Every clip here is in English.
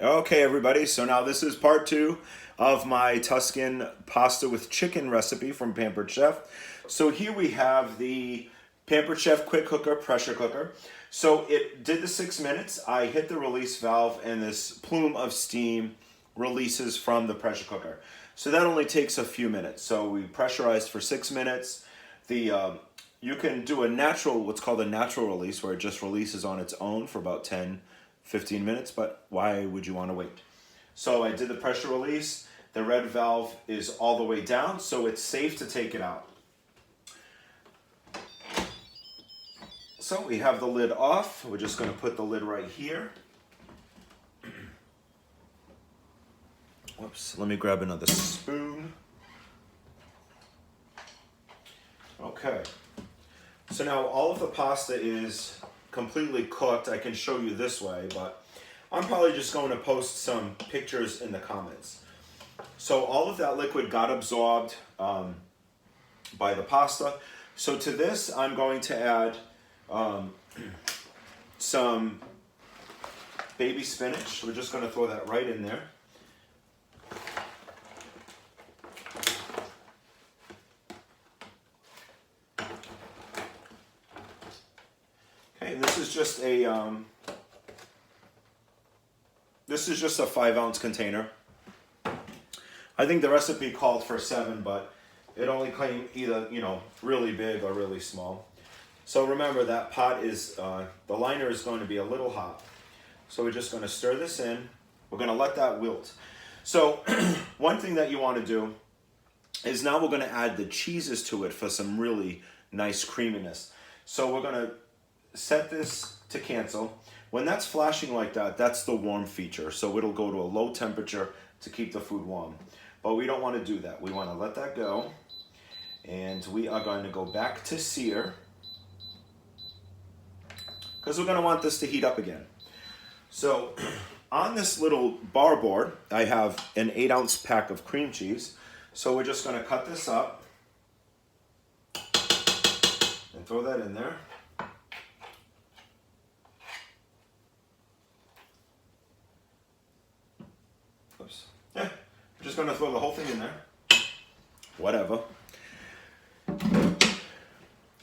Okay, everybody, so now this is part two of my Tuscan pasta with chicken recipe from Pampered Chef. So here we have the Pampered Chef quick cooker, pressure cooker. So it did the 6 minutes. I hit the release valve and this plume of steam releases from the pressure cooker. So that only takes a few minutes. So we pressurized for 6 minutes. You can do a natural, what's called a natural release, where it just releases on its own for about 10-15 minutes, but why would you want to wait? So I did the pressure release. The red valve is all the way down, so it's safe to take it out. So we have the lid off. We're just going to put the lid right here. Whoops, let me grab another spoon. Okay. So now all of the pasta is completely cooked. I can show you this way, but I'm probably just going to post some pictures in the comments. So all of that liquid got absorbed by the pasta. So to this, I'm going to add some baby spinach. We're just going to throw that right in there. Okay, and this is just a 5-ounce container. I think the recipe called for 7, but it only claimed either, really big or really small. So remember that pot is, the liner is going to be a little hot. So we're just going to stir this in. We're going to let that wilt. So one thing that you want to do is now we're going to add the cheeses to it for some really nice creaminess. So we're going to set this to cancel. When that's flashing like that, that's the warm feature. So it'll go to a low temperature to keep the food warm. But we don't want to do that. We want to let that go. And we are going to go back to sear, because we're going to want this to heat up again. So on this little bar board, I have an 8-ounce pack of cream cheese. So we're just going to cut this up and throw that in there. Oops. Yeah, I'm just going to throw the whole thing in there. Whatever.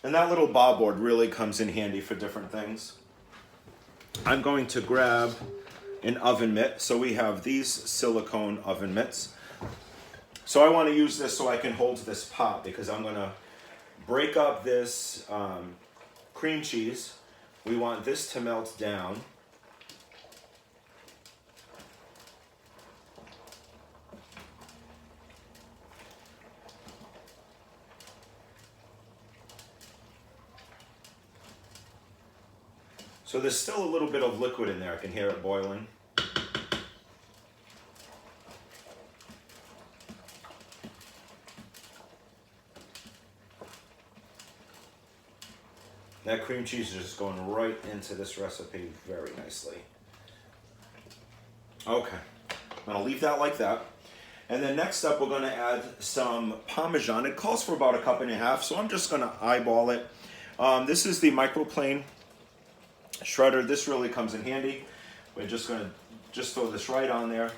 And that little bar board really comes in handy for different things. I'm going to grab an oven mitt. So we have these silicone oven mitts. So I want to use this so I can hold this pot, because I'm going to break up this cream cheese. We want this to melt down. So there's still a little bit of liquid in there. I can hear it boiling. That cream cheese is just going right into this recipe very nicely. Okay, I'm gonna leave that like that. And then next up, we're gonna add some Parmesan. It calls for about 1.5 cups, so I'm just gonna eyeball it. This is the microplane shredder. This really comes in handy. We're just gonna throw this right on there.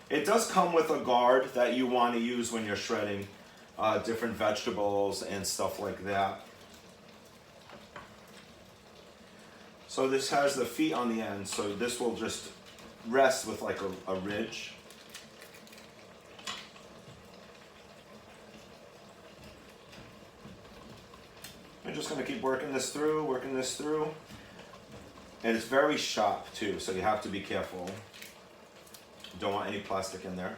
It does come with a guard that you want to use when you're shredding different vegetables and stuff like that. So this has the feet on the end, so this will just rest with like a ridge. I'm just gonna keep working this through. And it's very sharp too, so you have to be careful. Don't want any plastic in there.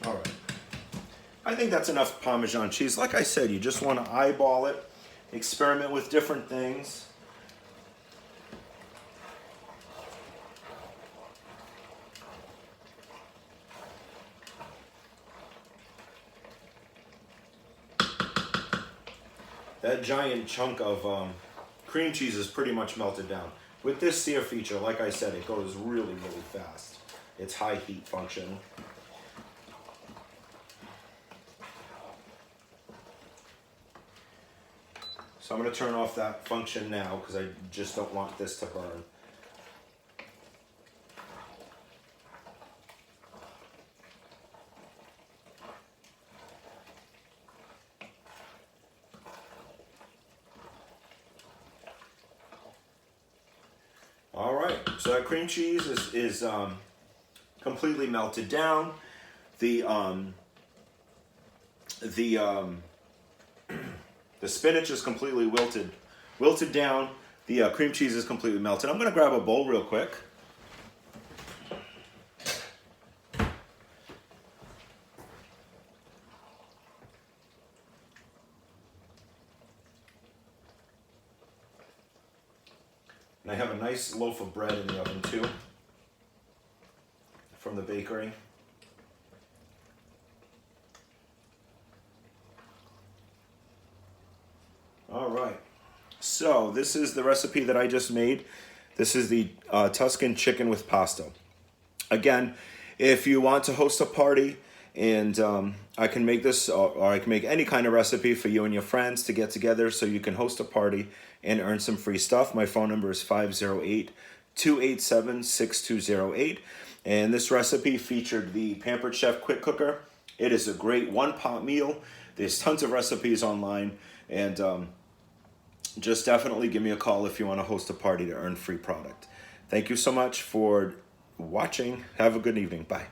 All right. I think that's enough Parmesan cheese. Like I said, you just want to eyeball it, experiment with different things. That giant chunk of cream cheese is pretty much melted down. With this sear feature, like I said, it goes really, really fast. its high heat function. So I'm going to turn off that function now because I just don't want this to burn. All right, so that cream cheese is completely melted down. The spinach is completely wilted down. The cream cheese is completely melted. I'm gonna grab a bowl real quick. And I have a nice loaf of bread in the oven too, from the bakery. All right, so this is the recipe that I just made. This is the Tuscan chicken with pasta. Again, if you want to host a party, and I can make this, or I can make any kind of recipe for you and your friends to get together so you can host a party and earn some free stuff. My phone number is 508-287-6208. And this recipe featured the Pampered Chef Quick Cooker. It is a great one-pot meal. There's tons of recipes online, and just definitely give me a call if you want to host a party to earn free product. Thank you so much for watching. Have a good evening. Bye.